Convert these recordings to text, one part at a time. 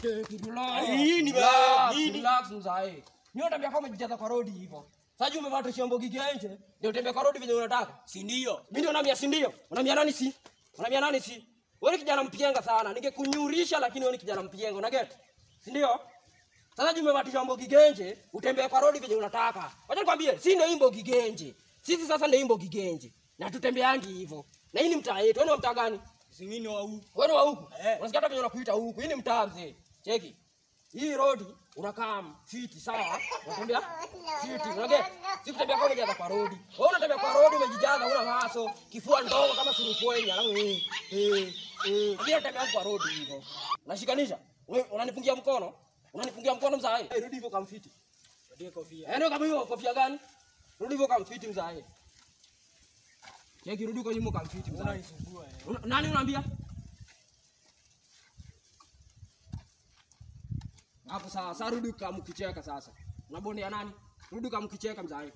Nini bwana? Relax mzee. Ni unatembea kama jijaza kwa road hivyo. Sasa umevaa shombo kigenje, ndio utembea kwa road venye unataka. Si ndio? Mimi ndio naambia si ndio. Unaambia nani si? Unaambia nani si? Wewe kijana mpienga sana. Ningekunyurisha lakini wewe ni kijana mpienga. Una get? Si ndio? Sasa umevaa shombo kigenje, utembea kwa road venye unataka. Wacha nikwambie, si ndio imbo kigenje. Sisi sasa ndio imbo kigenje. Na tutembeangi hivyo. Na hii ni mtaa yetu. Wewe ni mtaa gani? Singine wa huku. Wewe wa huku? Unasikia hata venye unakuita huku. Hii ni mtaa mzee. Cheki. Hii road unakaa fiti sawa? Unatembea fiti. Unagea? Si kutembea kwa unajaza kwa road. Wewe unatembea kwa road umejijaza una maso, kifua ndogo kama surupwenye. Alafu Ndio tembea kwa road hivyo. Unashikanisha? Wewe unanipungia mkono? Unanipungia mkono mzae? Rudi hivyo kama fiti. Ndio kofia. Ndio kama hiyo kofia gani? Rudi hivyo kama fiti mzae. Cheki rudi kwa nyuma kama fiti mzae. Unanisumbua. Nani unaambia? Hapo sasa rudi kama mkicheka sasa. Unabondia nani? Rudi kama mkicheka mzae.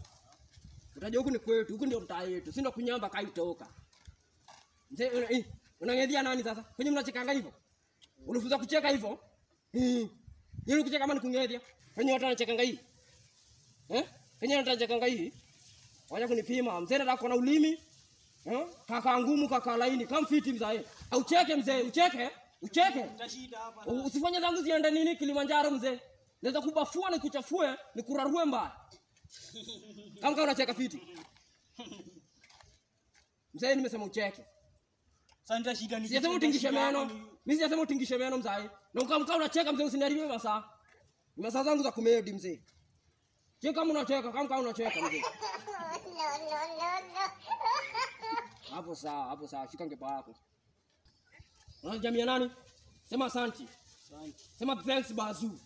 Utajua huku ni kwetu, huku ndio mtaa yetu. Si ndio kunyamba kaitoka. Mzee unangedhia nani sasa? Kwenye mnachekanga hivyo? Unafunza kucheka hivyo? Yeye kucheka kama ni kungedhia. Kwenye watu wanachekanga hivi. Kwenye watu wanachekanga hivi. Wacha kunipima. Mzee nataka kuona ulimi. Kaka ngumu kaka laini kama fiti mzae. Ucheke mzee, ucheke. Ucheke. Utashinda hapa. Usifanye zangu ziende nini Kilimanjaro mzee. Naweza kubafua na kuchafue, ni kurarue mbaya. Kama unacheka fiti. Mzee nimesema ucheke. Sasa nitashinda nini? Sijasema utingishe meno. Mimi sijasema utingishe meno mzee. Na kama unacheka mzee usiniharibie masaa. Ni masaa zangu za kumedi mzee. Cheka kama unacheka, kama unacheka mzee. Hapo sawa, shika ngepa yako. Unajamia nani? Sema asante. Asante. Sema thanks Bazu.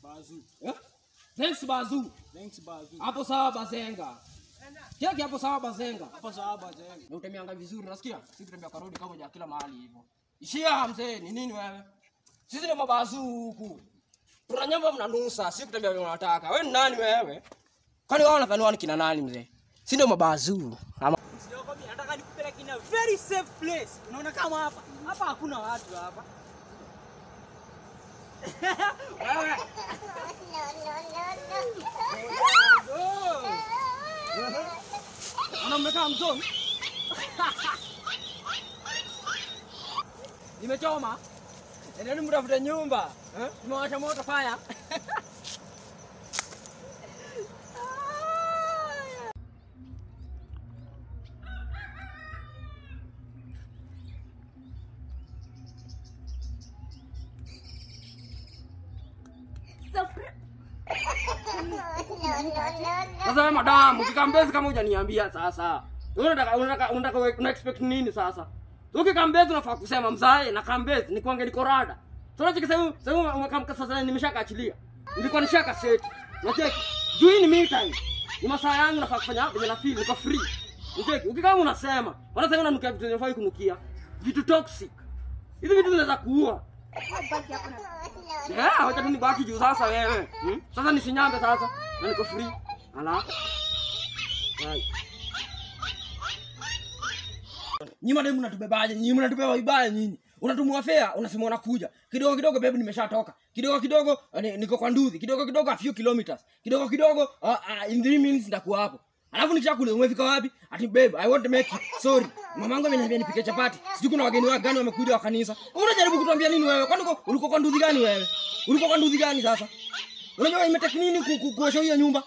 Bazu. Thanks Bazu. Thanks Bazu. Hapo sawa Bazenga. Cheki hapo sawa Bazenga. Hapo sawa Bazenga. Na utembeanga vizuri, unasikia? Sisi tutembea kwa road kama moja kila mahali hivyo. Ishia mzee, ni nini wewe? Sisi ndio mabazu huku. Tunanyamba mnanusa, sisi kutembea vile unataka. Wewe ni nani wewe? Kwani wao wanadhaniwa ni kina nani mzee? Sisi ndio mabazu. Sio kwa mimi, nataka nikupeleke in a very safe place. Unaona kama hapa? Hapa hakuna watu hapa. Wewe. Unamekaa mzoni? Nimechoma. Ndio mtafute nyumba. Nimewasha moto fire. Sasa madam, ukikambezi kama hujaniambia sasa. Unataka expect nini sasa? Ukikambezi unafaa kusema mzae na kambezi ni kuangalia korada. Tunachika sasa umekamka sasa nimeshakaachilia. Nilikuwa nishaka set. Unacheki? Join me time. Ni masaa yangu nafaa kufanya vile na feel niko free. Unacheki? Ukikama unasema, wanasema unanukia vitu vinafaa kunukia. Vitu toxic. Hizi vitu zinaweza kuua. Wacha tu nibaki juu sasa wewe. Sasa nisinyambe sasa. Na niko free. Ala. Hai. Nyinyi mademu mnatubebaje? Nyinyi mnatubeba vibaya nyinyi. Unatumwa fare, unasema unakuja. Kidogo kidogo baby nimeshatoka. Kidogo kidogo niko kwa nduthi. Kidogo kidogo a few kilometers. Kidogo kidogo in 3 minutes nitakuwa hapo. Alafu nikishakule umefika wapi? Ati babe, I want to make it. Sorry. Mamangu ameniambia nipike chapati. Sijui kuna wageni wa gani wamekuja wa kanisa. Unajaribu kutuambia nini wewe? Kwani ulikuwa kwa nduthi gani wewe? Ulikuwa kwa nduthi gani sasa? Unajua imetake nini kuosha hiyo nyumba?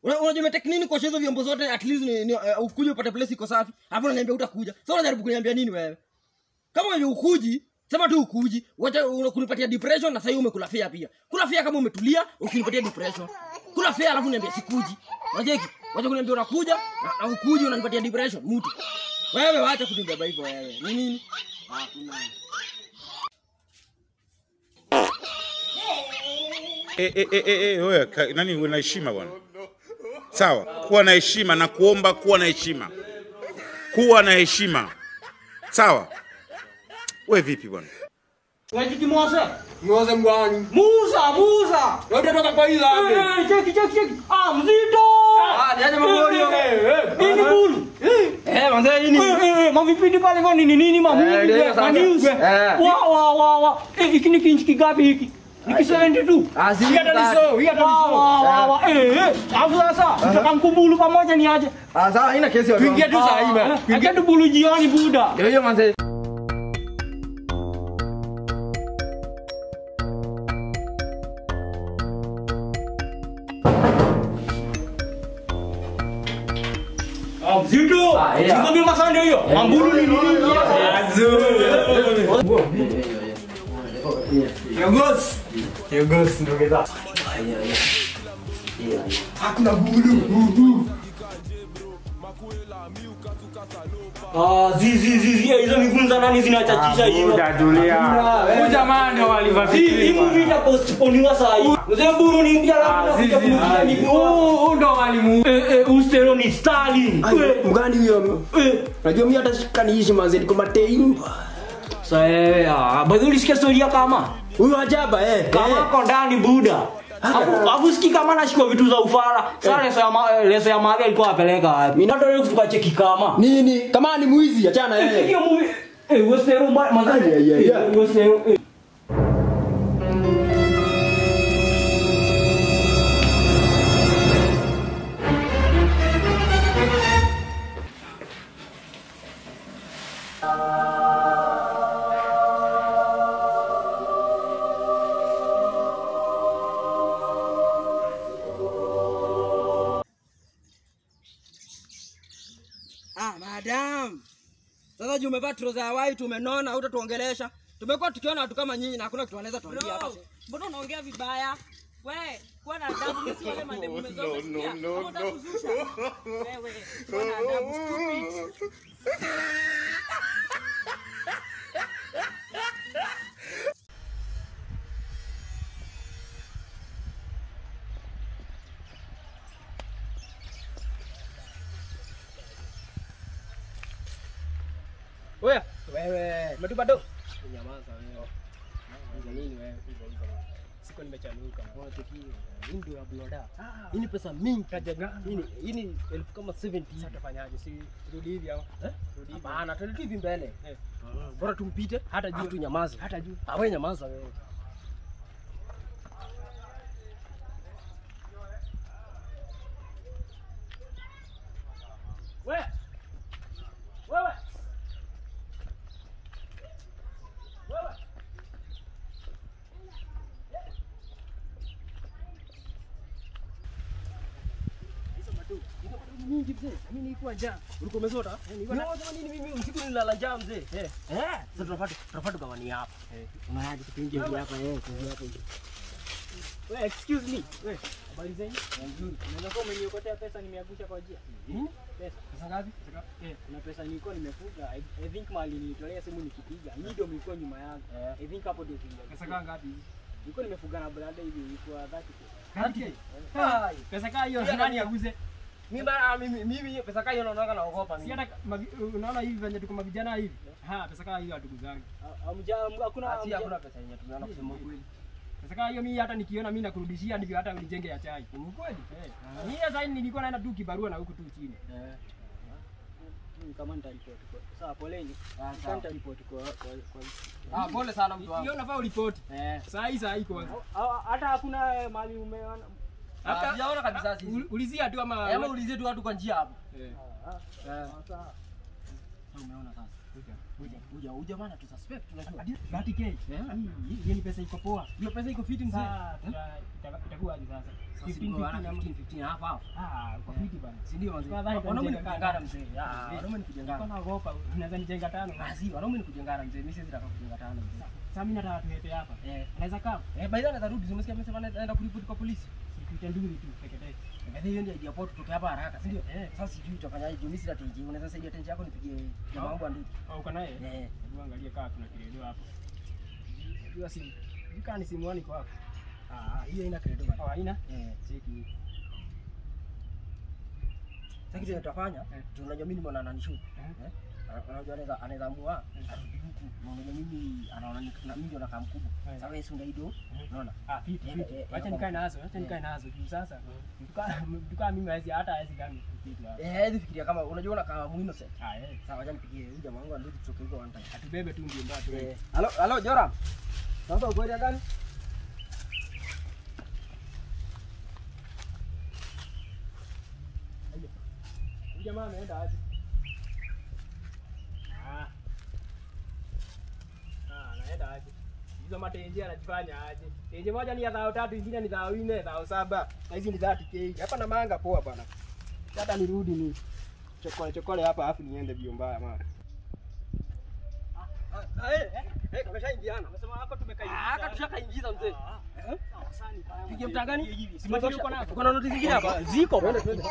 Unajua imetake nini kuosha hizo vyombo zote at least ukuje upate place iko safi. Alafu unaniambia utakuja. Sasa unajaribu kuniambia nini wewe? Kama wewe ukuji, sema tu ukuji. Wacha kunipatia depression na sasa hiyo umekula fare pia. Kula fare kama umetulia, ukinipatia depression. Kula fare alafu niambia sikuji. Unajeki? Wacha kuniambia unakuja na ukuji unanipatia depression mtu. Wewe wacha kunibeba hivyo wewe. Ni nini? Hakuna. Wewe nani una heshima bwana? Sawa, kuwa na heshima na kuomba kuwa na heshima. Kuwa na heshima. Sawa? Wewe vipi bwana? Wajiki Musa? Musa mgani? Musa! Wewe unatoka kwa hiyo hapo. Cheki. Mzito! Niaje mambo hiyo. Nini bulu? Manze nini? mavipindi pale kwa nini mamuzi news. Wa. Hiki ni kinchi kigapi hiki? Niki 72. Afu sasa tutakamkumbulu pamoja ni aje? Sasa haina kesi watu. Pingia tu saa hii man. Pingia tu bulu jioni buda. Hiyo manze. Zito. Zito bima sana hiyo. Mambulu ni nini? Yogos ndio keda. Hakuna bulu. Zizi hizo migunza nani zinachachisha hiyo. Huyu jamaa ndio walivafikiri. Hii movie ina postponiwa saa hii. Mzee Buru ni mpya labda ndo walimu. Ustero ni Stalin. Mgani huyo? Najua mimi hata sikaniishi manze niko mateimba. Sasa bado ulisikia story kama Huyo ajaba kama kwa ndani buda. Afu sikii kama anashikwa vitu za ufara. Sasa leso ya mavi alikuwa apeleka wapi? Mimi ndo leo kutupache kikama. Nini? Kama ni mwizi achana yeye. Hiyo movie Ustero mazani. Ustero madam. Sasa umevaa trouser ya white umenona hutatuongelesha. Tumekuwa tukiona watu kama nyinyi na hakuna kitu wanaweza tuambia hapa. Mbona unaongea vibaya? Wewe, kuwa na adabu mimi wale mandevu umezoea. No. Utakuzusha. Wewe, kuwa na adabu stupid. Wewe, umetupa do. Nyamaza wewe. Nini wewe? Siko nimechanuka. Hii ndio ya bloda. Hii ni pesa mingi. Hii ni elfu kama 70. Sasa tufanyaje? Si rudi hivi au? Rudi hivi. Hapana, twende hivi mbele. Bora tumpite hata juu tu nyamaza. Hata juu. Wewe nyamaza wewe. Wewe. Mingi mzee, mimi nilikuwa njaa. Ulikuwa umesota? Nilikuwa nini mimi usiku nilala njaa mzee. Sasa tunapata kama ni hapa. Unaje kipinge hapa kuingia hapo hivi. Wewe excuse me. Wewe habari zenu? Nzuri. Unaweza kuwa umeniokotea pesa nimeangusha kwa njia. Nini? Pesa ngapi? Kuna pesa nilikuwa nimefuga. I think mali nilitolea simu nikipiga. Hii ndio mlikuwa nyuma yangu. I think hapo ndio zingia. Pesa ngapi? Nilikuwa nimefuga na brother hivi ilikuwa 30k. 30k? Pesa kaa hiyo nani aguze? Mimi pesa kaa hiyo naona naogopa mimi. Si hata unaona hivi venye tuko mavijana hivi. Pesa kaa hiyo hatukuzangi. Hakuna pesa yenye tumeona kusema kweli. Pesa kaa hiyo mimi hata nikiona mimi nakurudishia ndivyo hata ulijenge ya chai. Ni kweli? Mimi sasa nilikuwa naenda tu kibarua na huku tu chini. Kama nitaripoti. Sawa poleni. Sasa nitaripoti kwa pole sana mtu wangu. Hiyo unafaa uripoti. Saa hii kwanza. Hata hakuna mali umeona. Hata sijaona kabisa sisi. Ulizia tu ama ulizia tu watu kwa njia hapo. Sasa. Umeona sasa. Kuja bana tu suspect tunajua. 30k. Hii ni pesa iko poa. Hiyo pesa iko fiti mzee. Itakuwa aje sasa? 15 hapa. Kwa fiti bana. Si ndio mzee? Wanaume ni kujengana mzee. Wanaume ni kujengana. Kwa naogopa unaweza nijenga 5. Si wanaume ni kujengana mzee. Mimi siwezi nataka kujenga 5 mzee. Sasa mimi nataka tuhepe hapa. Anaweza kama. By the way anarudi. Umesikia amesema anaenda kuripoti kwa polisi. Kitenduli tu teketeke. Ngani hiyo ndio idea poa tutoke hapa haraka, si ndio? Sasa sijui utafanyaje juu mimi sina tenji. Unaweza saidia tenji yako nipigie jamaa wangu anduki. Uko naye? Hebu angalia kama kuna kiredo hapo. Hiyo simu. Nika ni simu wani kwa hapo. Hiyo ina kiredo bana. Haina? Cheki. Sasa kitu tutafanya, tunajua mimi mbona ananishoot. Unajua anaweza amua arudi huku. Unaona mimi anaona mimi ndio nakaa mkubwa. Sasa wewe si unaido. Unaona? Fiti. Acha nikae nazo. Juu sasa. Mtukaa mimi hata hawezi gani kitu hapa. Hizi fikiria kama unajua unakaa innocent. Sawa acha nipigie huyu jamaa wangu ndio tutoke huko one time. Atubebe tu ndio ndio. Halo Joram. Sasa uko area gani? Jamaa ameenda aje? Anaenda aje? Hizo matenje anajifanya aje? Tenje moja ni ya 3,000, nyingine ni 4,000, 7,000. Na hizi ni 30k. Hapa na manga poa bwana. Hata nirudi ni chokole hapa afu niende bio mbaya mara. Tumeshaingiana. Unasema hapo tumekaingiza. Tushakaingiza mzee. Pige mtangani? Uko na noti zingine hapa? Ziko. Twende.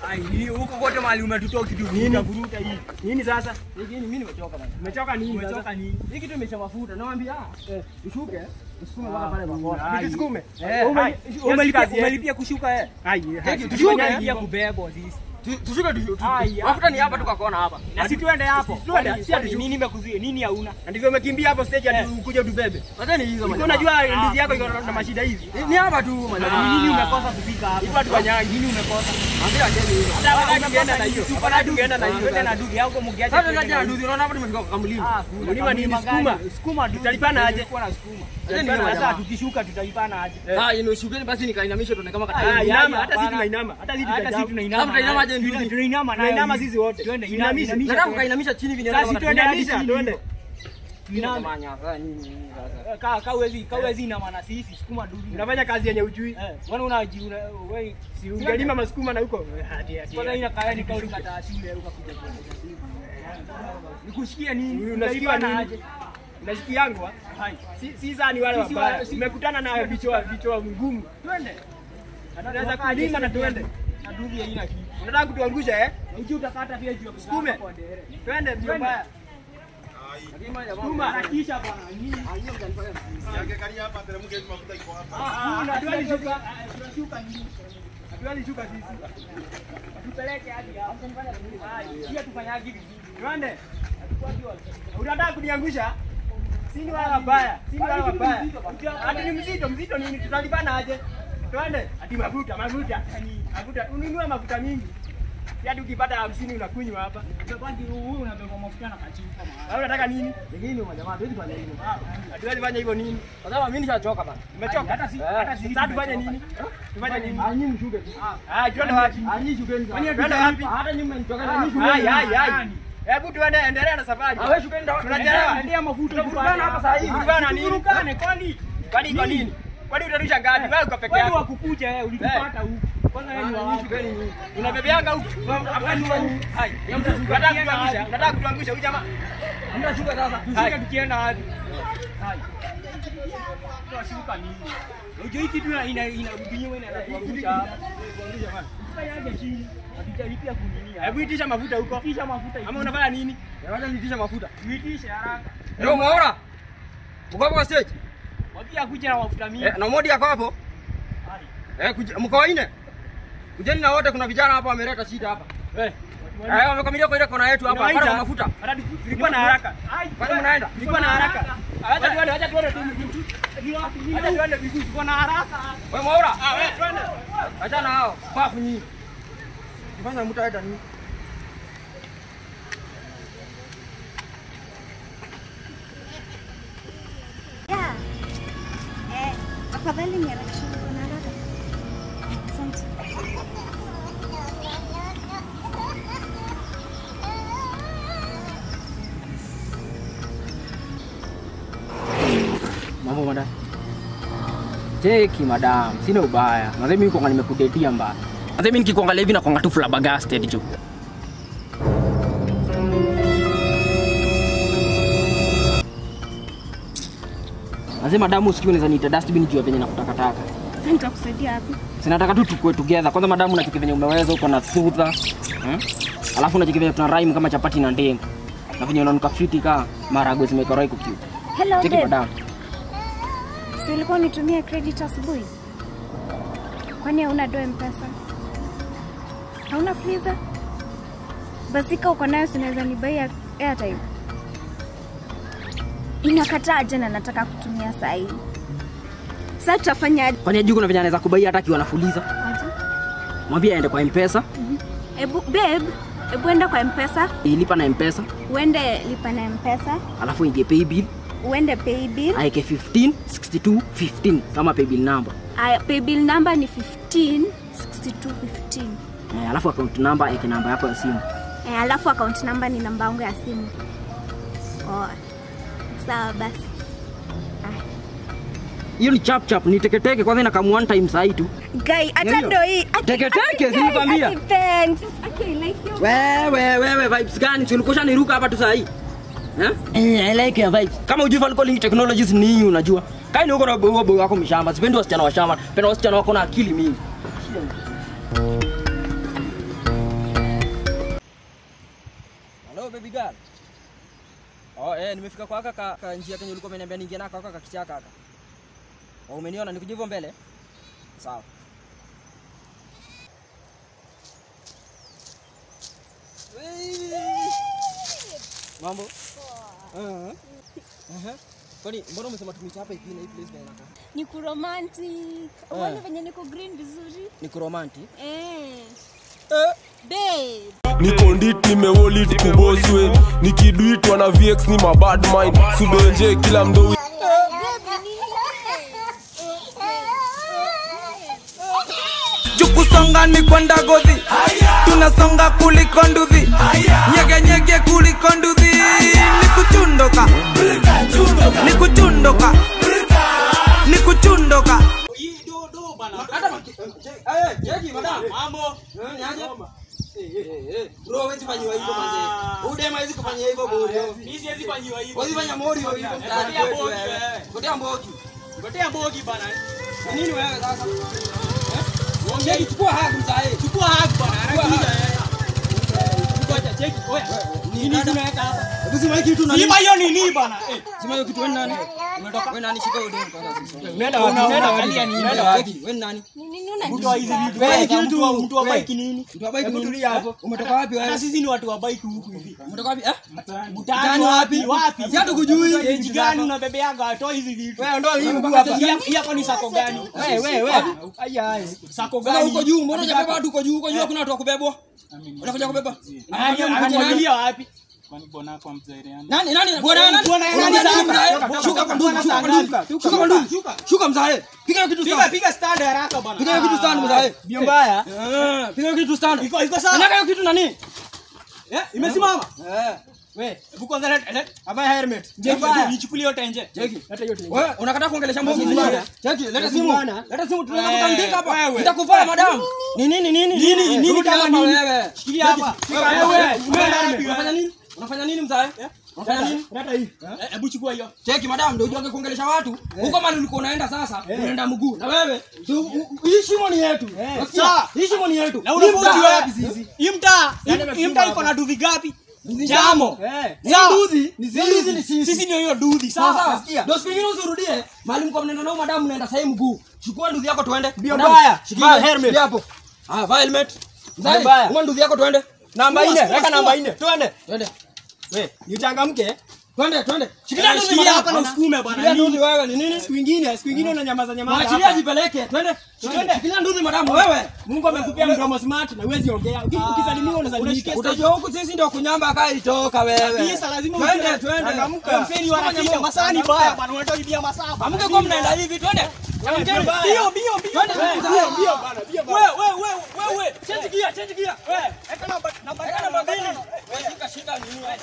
Ai, huko kote mahali umetotoa kitu vuruta hii. Nini sasa? Mimi nimechoka bana. Umechoka nini? Umechoka nini? Hiki kitu imesha mafuta. Naambia ushuke. Usikume mpaka pale baba. Nikisukume. Umelipia kushuka Tushuke kubebwa sisi. Tushuke. Mafuta ni hapa tukakona hapa. Na si tuende hapo. Tuende. Si ati nini nimekuzuia? Nini hauna? Na ndivyo umekimbia hapo stage hadi ukuje utubebe. Hata ni hizo maana. Unajua ndizi yako iko na mashida hizi. Ni hapa tu maana. Nini umekosa kufika hapo? Hivi watu wanyangi nini umekosa? Ambia ajeni hiyo. Hata ungeenda na hiyo. Hata tungeenda na hiyo. Twende na dudu yako mngeaje. Sasa tunaje na dudu? Unaona hapo tumefika kwa mlima. Mlima nini sukuma? Sukuma tutalipana aje? Kwa na sukuma. Sasa tukishuka tutalipana aje? Ni ushukeni basi nikainamisha tuone kama kata. Inama hata sisi tunainama. Hata sisi tunainama. Tunainama aje ndugu? Tunainama sisi wote. Twende inamisha. Nataka ukainamisha chini vile. Sasa tuendelisha, twende. Inamanya sasa nini sasa? Kawezi na maana sisi sukuma dudu. Unafanya kazi yenye ujui. Wewe wewe si ungelima masukuma na huko. Kwanza ina kaya ni kauli kata shule ukakuja kwa. Nikushikia nini? Unasikia nini? Unasikia yangu? Si zani wale wabaya. Nimekutana na vichwa ngumu. Twende. Tunaweza kulima na twende. Na dudu haina kitu. Unataka kutuangusha Uji utakata pia juu ya kusukume. Twende mbio mbaya. Sukuma harakisha bwana. Nini? Angekalia hapa teremke hizo mafuta iko hapa. Hatuani shuka. Tunashuka nini? Hatuani shuka sisi. Tupeleke hadi hapo. Pia tufanyage hivi. Twende. Unataka kuniangusha? Sini wala wabaya. Hadi ni mzito nini? Tutalipana aje? Twende. Hadi mafuta. Ununue mafuta mingi. Hadi ukipata 50 unakunywa hapa. Unabaki huyu unabeba mafuta na kachini kama. Wewe unataka nini? Nini majamaa hatuwezi fanya hivyo. Hatuwezi fanya hivyo nini? Kwa sababu mimi nishachoka bana. Umechoka? Hata sisi tufanye nini? Tufanye nini? Nyinyi mshuke tu. Twende wapi? Nyinyi shukeni. Twende wapi? Hata nyinyi mmenitoka na nyinyi shukeni. Hebu tuende endelea na safari. Wewe shukeni ndio. Tunachelewa. Endea mafuta. Tunakutana hapa saa hizi. Tunakutana nini? Kwani kwa nini? Kwani utarusha gari wewe uko peke yako? Wewe wakukuja ulitupata huko. Kwanza wewe ni wapi? Unabebeanga huko. Hapa ni wapi? Hai. Nataka kutuangusha huyu jamaa. Mtashuka sasa. Tushuke tukienda wapi? Hai. Tuashuka nini? Unajua hiki tu inarudinyo inakuangusha hapa. Kuangusha bwana. Fanya chini. Hatujalipia kunini. Hebu itisha mafuta huko. Itisha mafuta. Ama unafanya nini? Wacha niitisha mafuta. Itisha haraka. Leo umeona? Uko hapo kwa stage? Wapia kuja na mafuta mingi. Na modi yako hapo? Mko wanne? Kujeni na wote, kuna vijana hapa wameleta shida hapa. Wamekamilia kwa ile kona yetu hapa. Hapana mafuta. Tulikuwa na haraka. Kwani mnaenda? Tulikuwa na haraka. Acha tuende tu. Acha tuende miguu. Tulikuwa na haraka. Wewe Mwaura? Wewe twende. Acha na hao. Pafu nyinyi. Kifanya mtaenda nini? Afadhali niharakishe na haraka. Asante. Mambo madam. Cheki madam, sina ubaya. Nadhani mimi kwa nimekudetia mbaya. Nadhani mimi nikikuangalia hivi na kwa ngatu flabbergasted tu. Nasema damu usikie unaweza niita dustbin juu ya venye nakutakataka. Sasa nitakusaidia wapi? Sinataka tu tukue together. Kwanza madamu na venye umeweza uko na thudha. Alafu na venye tuna rhyme kama chapati na ndengu. Na venye unanuka fiti ka maragwe zimekoroi kukiu. Hello Cheki madamu. Si ulikuwa unitumia credit asubuhi? Kwani hauna doa M-Pesa? Hauna Fuliza? Basi kama uko nayo unaweza nibai airtime. Inakataa jana nataka kutumia saa hii. Sasa tutafanyaje? Kwani ajui kuna venye anaweza kubai hata akiwa na Fuliza? Aje? Mwambie aende kwa M-Pesa. Ebu enda kwa M-Pesa. Ilipa na M-Pesa. Uende lipa na M-Pesa. Alafu ingie pay bill. Uende pay bill. Aike 15 62 15 kama pay bill number. Pay bill number ni 15 62 15. Alafu account number aike namba yako ya simu. Alafu account number ni namba yangu ya simu. Sawa basi. Hiyo ni chap ni teketeke kwanza inakamu one time saa hii tu. Guy, acha ndo hii. Teketeke zilikwambia. Thanks. Okay, like you. Wewe vibes gani? Tulikosha niruka hapa tu saa hii. I like your vibes. Kama ujui Falcon Technologies ni hii unajua. Kai ni uko na boy wako mshamba. Sipendi wasichana wa shamba. Penda wasichana wako na akili mingi. Hello baby girl. Nimefika kwa kaka njia kenye ulikuwa umeniambia niingie nako kaka kichaka kaka. Umeniona nikuje hivyo mbele? Sawa. Mambo? Kwani mbona umesema tumita hapa hivi na hii place gani hapa? Ni kuromantic. Unaona venye niko green vizuri? Ni kuromantic? Babe. Niko nditi mewolit kuboswe nikiduitwa na VX ni my bad mind subenje kila mdo Jukusonga ni kwenda godhi tunasonga kuliko nduthi nyege kuliko nduthi nikuchundoka Jeki madam. Mambo. Niaje? Bro wewe fanywa hivyo manze. Udema hizi kufanya hivyo bro. Mimi siwezi fanywa hivyo. Wewe fanya mori hivyo mtaani kwetu wewe. Ngotea mbogi. Ngotea mbogi bana. Nini wewe sasa? Jeki chukua haki msae. Chukua haki bana. Ngoja cheki. Oya. Nini tunaweka hapa? Hebu sima kitu nani? Sima hiyo nini bana? Sima hiyo kitu wewe nani? Umetoka wewe nani shika udeni kwanza sisi. Unaenda wapi? Unaenda wapi? Wewe nani? Mtu wa hizi vitu. Wewe kitu mtu wa bike nini? Mtu wa bike tulia hapo. Umetoka wapi wewe? Sisi ni watu wa bike huku hivi. Umetoka wapi? Mtaani wapi? Wapi? Si hatu kujui. Stage gani unabebeanga atoa hizi vitu? Wewe ndio hii mguu hapa. Hii hapa ni sako gani? Wewe. Aya. Sako gani? Uko juu, mbona unabeba watu uko juu? Uko juu hakuna watu wa kubebwa. Unakuja kubeba? Anakuangalia wapi? Kwani bwana kwa mzaireani. Nani? Bwana shuka kwa ndugu, shuka mzae. Piga kitu stand. Piga stand haraka bwana. Piga kitu stand mzae. Bio mbaya. Piga kitu stand. Iko sawa. Unataka kitu nani? Imesimama. Wewe, hebu kwanza avae helmet. Nichukulie yote nje. Leta yote nje. Wewe unakataa kuongelesha mbogi nini? Cheki, leta simu. Leta simu tunataka kutandika hapa. Nitakuvaa madam. Nini kama wewe? Shikilia hapa. Wewe, unafanya nini? Unafanya nini mzae? Unafanya nini? Leta hii. Hebu chukua hiyo. Cheki madam, ndio unataka kuongelesha watu. Huko mali ulikuwa unaenda sasa, unaenda mguu. Na wewe, hii shimo ni yetu. Sawa, hii shimo ni yetu. Na unafuti wapi sisi? Hii mtaa iko na duvi gapi? Jamo. Duthi. Ni sisi. Sisi ndio hiyo duthi. Sawa. Ndio spingine usirudie. Mali mko mnaenda nao madam mnaenda sasa mguu. Chukua duthi yako tuende. Bio mbaya. Shikilia helmet hapo. Vaa helmet. Mbaya. Uma duthi yako tuende. Namba 4. Weka namba 4. Twende. Wewe, ni uchangamke. Twende. Shikilia duthi hapa na usukume bwana. Shikilia duthi wewe ni nini? Siku nyingine unanyamaza. Achilia jipeleke. Twende. Shikilia duthi madam wewe. Mungu amekupea mdomo smart na uwezi ongea. Ukisalimiwa unasalimika. Utajua huku sisi ndio kunyamba kaitoka wewe. Kabisa lazima twende. Changamka. Mfeni wanafika masani baya bwana unatoibia masafa. Amke kwa mnaenda hivi twende. Bio. Twende. Bio bwana. Wewe. Change gear. Wewe. Eka namba 2. Wewe shika nini wewe?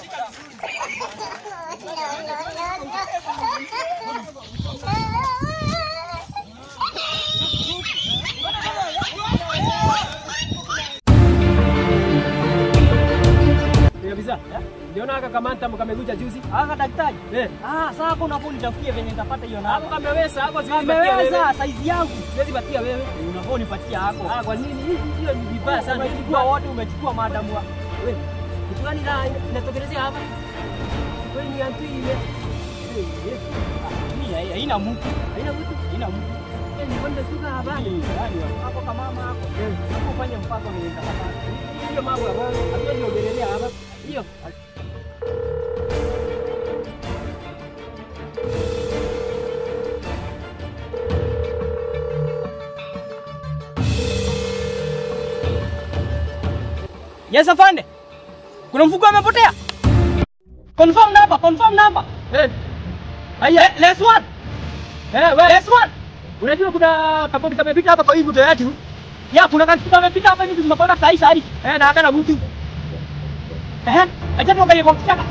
Kabisa. Uliona aka kamanta mkamekuja juzi? Aka daktari. Sasa hapo unafaa nitafutie venye nitapata hiyo namba. Hapo kameweza, hapo siwezi patia wewe. Kameweza size yangu. Siwezi patia wewe. Unafaa nipatia hapo. Kwa nini? Hiyo ni vibaya sana. Umechukua wote, umechukua madamu wa. Wewe. Kitu gani inatokelezea hapa? Wewe ni anti ile. Mimi haina mtu. Haina mtu. Haina mtu. Ni kwenda suka hapa. Hapo kama mama hapo. Hapo fanya mpaka mimi nitakapata. Hiyo mambo ya bwana. Hatuwezi ongelelea hapa. Hiyo. Yes afande. Kuna mfuko amepotea. Confirm number. Aya, last one. Last one. Unajua kuna kapopi kamepita hapa kwa hii mto yetu. Ya kuna kapopi kamepita hapa hivi tunapata saa hii sari. Na akana mtu. Acha tuangalie kwa kichaka.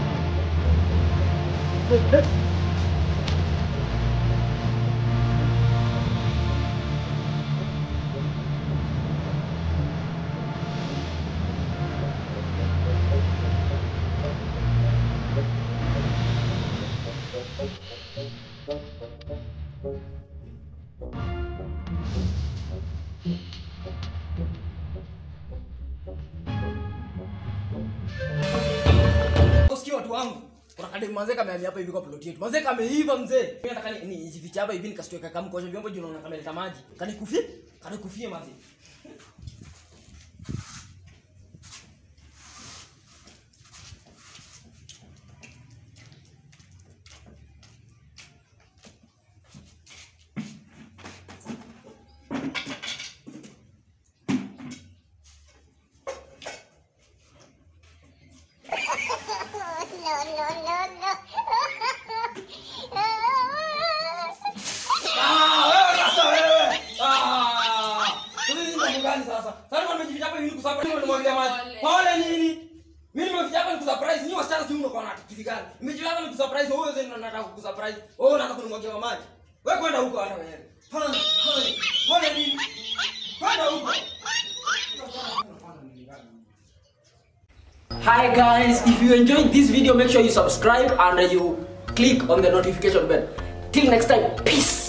Kusikia watu wangu. Kuna kadi mzee kama hapa hivi kwa plot yetu. Mzee kameiva mzee. Mimi nataka nijifiche hapa hivi nikasitoe kama mkosha vyombo juu naona kama leta maji. Kanikufie mzee. Pole nini? Mimi nimekuja hapa nikusurprise. Ni wasichana si uno kwa nani? Kidigani. Nimekuja hapa nikusurprise. Wewe zeni nataka kukusurprise. Wewe unataka kunimwagia maji. Wewe kwenda huko hata wewe. Pole nini? Kwenda huko. Hi guys, if you enjoyed this video, make sure you subscribe and you click on the notification bell. Till next time, peace.